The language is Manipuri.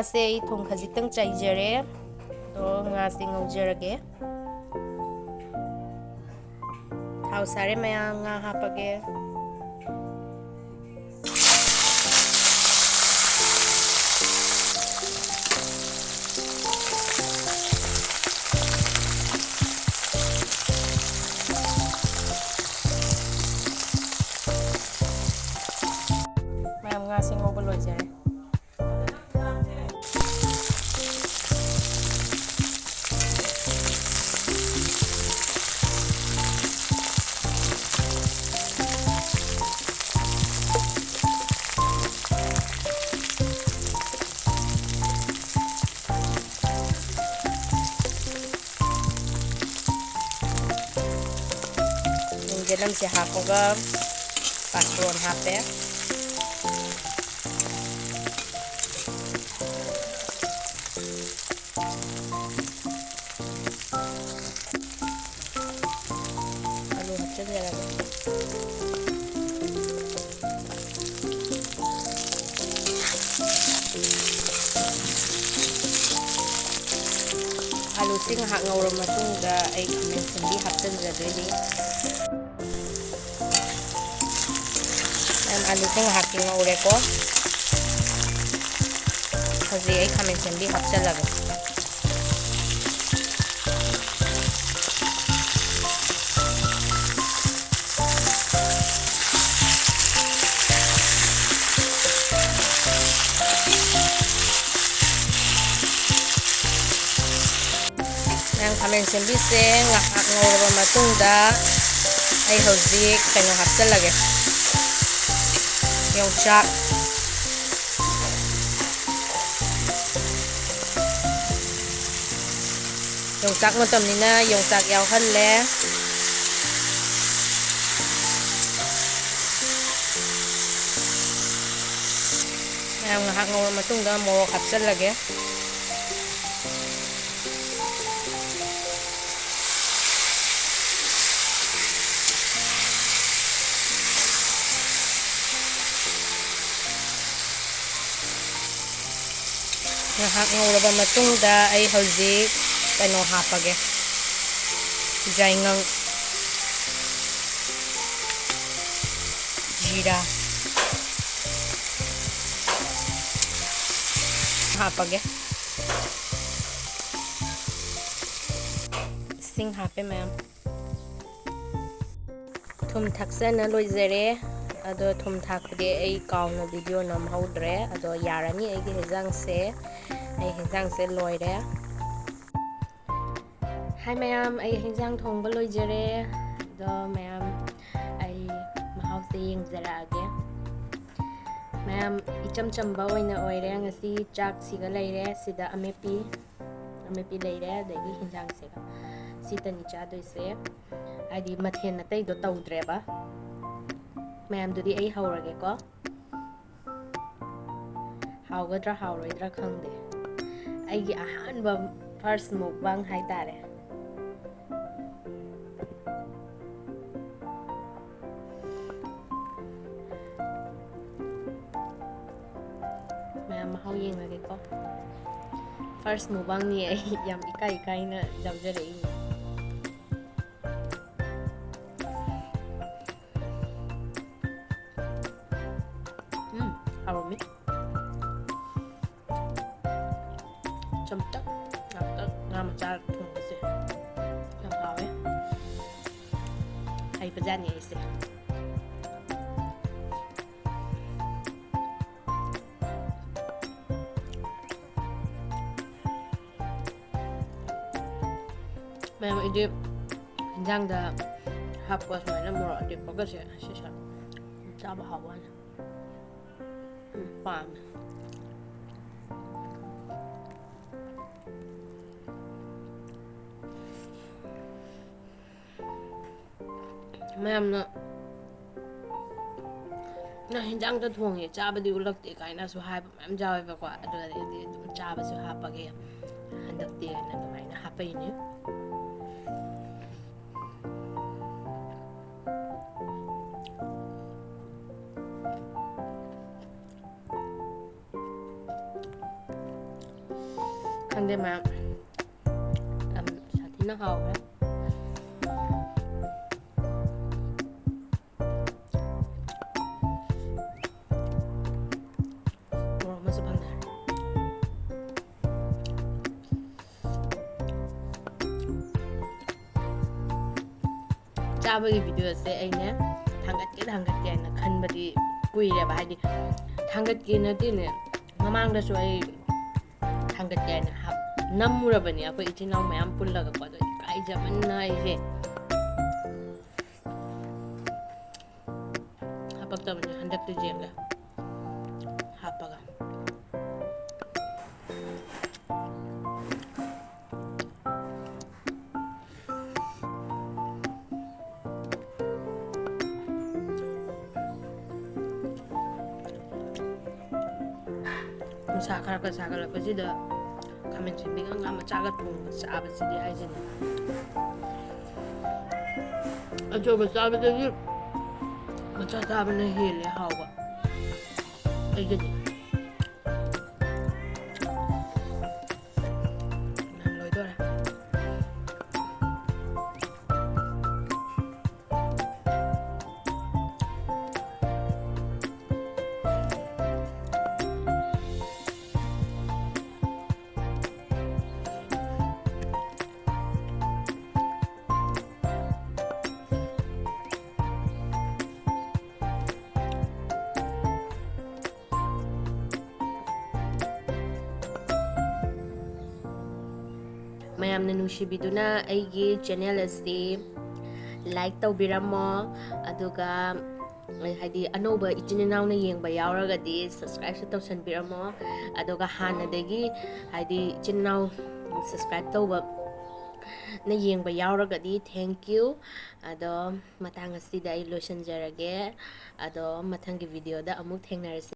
ꯉꯥꯁꯦ ꯑꯩ ꯊꯨꯝ ꯈꯖꯤꯛꯇꯪ ꯆꯥꯏꯖꯔꯦ ꯑꯗꯣ ꯉꯥꯁꯦ ꯉꯧꯖꯔꯒꯦ ꯊꯥꯎ ꯁꯥꯔꯦ ꯃꯌꯥꯝ ꯉꯥ ꯍꯥꯞꯄꯒꯦ ꯃꯌꯥꯝ ꯉꯥꯁꯦ ꯉꯧꯕ ꯂꯣꯏꯖꯔꯦ ꯌꯦꯅꯝꯁꯦ ꯍꯥꯞꯄꯒ ꯄꯥꯁꯇꯣꯟ ꯍꯥꯞꯄꯦ ꯑꯂꯨ ꯍꯥꯞꯆꯤꯟꯖꯔꯒꯦ ꯑꯂꯨꯁꯤ ꯉꯥꯏꯍꯥꯛ ꯉꯧꯔꯕ ꯃꯇꯨꯡꯗ ꯑꯩ ꯈꯥꯃꯦꯟ ꯑꯁꯤꯟꯕꯤ ꯍꯥꯞꯆꯤꯟꯖꯗꯣꯏꯅꯤ ꯑꯂꯨꯁꯦ ꯉꯥꯏꯍꯥꯛꯇꯤ ꯉꯧꯔꯦꯀꯣ ꯍꯧꯖꯤꯛ ꯑꯩ ꯈꯥꯃꯦꯟ ꯑꯁꯤꯟꯕꯤ ꯍꯥꯞꯆꯤꯜꯂꯒꯦ ꯈꯥꯃꯦꯟ ꯑꯁꯤꯟꯕꯤꯁꯦ ꯉꯥꯏꯍꯥꯛ ꯉꯧꯔꯕ ꯃꯇꯨꯡꯗ ꯑꯩ ꯍꯧꯖꯤꯛ ꯀꯩꯅꯣ ꯍꯥꯞꯆꯤꯜꯂꯒꯦ ꯌꯣꯡꯆꯥꯛ ꯌꯣꯡꯆꯥꯛ ꯃꯇꯝꯅꯤꯅ ꯌꯣꯡꯆꯥꯛ ꯌꯥꯎꯍꯜꯂꯦ ꯃꯌꯥꯝ ꯉꯥꯏꯍꯥꯛ ꯉꯧꯔꯕ ꯃꯇꯨꯡꯗ ꯃꯣꯔꯣꯛ ꯍꯥꯞꯆꯤꯜꯂꯒꯦ ꯉꯥꯏꯍꯥꯛ ꯉꯧꯔꯕ ꯃꯇꯨꯡꯗ ꯑꯩ ꯍꯧꯖꯤꯛ ꯀꯩꯅꯣ ꯍꯥꯞꯄꯒꯦ ꯌꯥꯏꯉꯪ ꯖꯤꯔꯥ ꯍꯥꯞꯄꯒꯦ ꯏꯁꯤꯡ ꯍꯥꯞꯄꯦ ꯃꯌꯥꯝ ꯊꯨꯝ ꯊꯥꯛꯆꯅ ꯂꯣꯏꯖꯔꯦ ꯑꯗꯣ ꯊꯨꯝ ꯊꯥꯛꯄꯗꯤ ꯑꯩ ꯀꯥꯎꯅ ꯚꯤꯗꯤꯑꯣ ꯅꯝꯍꯧꯗ꯭ꯔꯦ ꯑꯗꯣ ꯌꯥꯔꯅꯤ ꯑꯩꯒꯤ ꯍꯦꯟꯖꯥꯡꯁꯦ ꯑꯩ ꯍꯦꯟꯖꯥꯡꯁꯦ ꯂꯣꯏꯔꯦ ꯍꯥꯏ ꯃꯌꯥꯝ ꯑꯩ ꯍꯦꯟꯖꯥꯡ ꯊꯣꯡꯕ ꯂꯣꯏꯖꯔꯦ ꯑꯗꯣ ꯃꯌꯥꯝ ꯑꯩ ꯃꯍꯥꯎꯁꯦ ꯌꯦꯡꯖꯔꯛꯑꯒꯦ ꯃꯌꯥꯝ ꯏꯆꯝ ꯆꯝꯕ ꯑꯣꯏꯅ ꯑꯣꯏꯔꯦ ꯉꯁꯤ ꯆꯥꯛꯁꯤꯒ ꯂꯩꯔꯦ ꯁꯤꯗ ꯑꯃꯦꯠꯄꯤ ꯂꯩꯔꯦ ꯑꯗꯒꯤ ꯍꯦꯟꯖꯥꯡꯁꯤꯒ ꯁꯤꯇꯅꯤ ꯆꯥꯗꯣꯏꯁꯦ ꯍꯥꯏꯗꯤ ꯃꯊꯦꯜ ꯑꯇꯩꯗꯣ ꯇꯧꯗ꯭ꯔꯦꯕ ꯃꯌꯥꯝꯗꯨꯗꯤ ꯑꯩ ꯍꯧꯔꯒꯦꯀꯣ ꯍꯥꯎꯒꯗ꯭ꯔꯥ ꯍꯥꯎꯔꯣꯏꯗ꯭ꯔꯥ ꯈꯪꯗꯦ ꯑꯩꯒꯤ ꯑꯍꯥꯟꯕ ꯐꯥꯔꯁ ꯃꯨꯛꯕꯥꯡ ꯍꯥꯏꯇꯥꯔꯦ ꯃꯌꯥꯝ ꯃꯍꯥꯎ ꯌꯦꯡꯉꯒꯦꯀꯣ ꯐꯥꯔꯁ ꯃꯨꯛꯕꯥꯡꯅꯤ ꯑꯩ ꯌꯥꯝ ꯏꯀꯥꯏꯅ ꯌꯥꯎꯖꯔꯛꯏꯅꯦ ꯍꯥꯎꯔꯝꯃꯤ ꯆꯝꯇꯛ ꯉꯥꯛꯇꯛ ꯉꯥ ꯃꯆꯥ ꯊꯣꯡꯕꯁꯦ ꯌꯥꯝ ꯍꯥꯎꯋꯦ ꯍꯩꯕꯖꯥꯠꯅꯤ ꯑꯩꯁꯦ ꯃꯌꯥꯝ ꯑꯩꯗꯤ ꯏꯟꯖꯥꯡꯗ ꯍꯥꯞꯄ ꯁꯨꯃꯥꯏꯅ ꯃꯣꯔꯣꯛ ꯑꯇꯦꯛꯄꯒꯁꯦ ꯁꯤꯁꯦ ꯆꯥꯕ ꯍꯥꯎꯕꯅꯤ ꯄꯥꯝꯃꯦ ꯃꯌꯥꯝꯅ ꯅꯪ ꯍꯦꯟꯖꯥꯡꯗ ꯊꯣꯡꯉꯦ ꯆꯥꯕꯗꯤ ꯎꯠꯂꯛꯇꯦ ꯀꯥꯏꯅꯁꯨ ꯍꯥꯏꯕ ꯃꯌꯥꯝ ꯌꯥꯎꯋꯦꯕꯀꯣ ꯑꯗꯨꯗꯗꯤ ꯑꯗꯨꯝ ꯆꯥꯕꯁꯨ ꯍꯥꯞꯄꯒꯦ ꯍꯟꯗꯛꯇꯤ ꯍꯥꯏꯅ ꯑꯗꯨꯃꯥꯏꯅ ꯍꯥꯞꯄꯛꯏꯅꯦ khande ma sathina hawe oro ma sabanda चाबगी वीडियो से अने थांगत के खनबदी कुइरे हादी थांगत के नदीने ममांगदसु आई थांगत के हाप नमुरबनी अखोय इचिनाव मयाम पुल्लगा को दो काइजमन्ना आइसे हापक्तबनी हंदक्ति जेंगा हापगा 사갈락पसिदा खामेन सिंबिगा nga machaga thong चाबसिदि हाइजिनि अचोबा चाबदि मचा चाबना हेले हावबा अइगदि नन लोइदोरा ꯃꯌꯥꯝꯅ ꯅꯨꯡꯁꯤꯕꯤꯗꯨꯅ ꯑꯩꯒꯤ ꯆꯦꯅꯦꯜ ꯑꯁꯤ ꯂꯥꯏꯛ ꯇꯧꯕꯤꯔꯝꯃꯣ ꯑꯗꯨꯒ ꯍꯥꯏꯗꯤ ꯑꯅꯧꯕ ꯏꯆꯤꯟ ꯏꯅꯥꯎꯅ ꯌꯦꯡꯕ ꯌꯥꯎꯔꯒꯗꯤ ꯁꯕꯁꯀ꯭ꯔꯥꯏꯕꯁꯨ ꯇꯧꯁꯟꯕꯤꯔꯝꯃꯣ ꯑꯗꯨꯒ ꯍꯥꯟꯅꯗꯒꯤ ꯍꯥꯏꯗꯤ ꯏꯆꯤꯟ ꯏꯅꯥꯎ ꯁꯕꯁꯀ꯭ꯔꯥꯏꯕ ꯇꯧꯕ ꯅ ꯌꯦꯡꯕ ꯌꯥꯎꯔꯒꯗꯤ ꯊꯦꯡꯛ ꯌꯨ ꯑꯗꯣ ꯃꯇꯥꯡ ꯑꯁꯤꯗ ꯑꯩ ꯂꯣꯏꯁꯤꯟꯖꯔꯒꯦ ꯑꯗꯣ ꯃꯊꯪꯒꯤ ꯚꯤꯗꯤꯑꯣꯗ ꯑꯃꯨꯛ ꯊꯦꯡꯅꯔꯁꯤ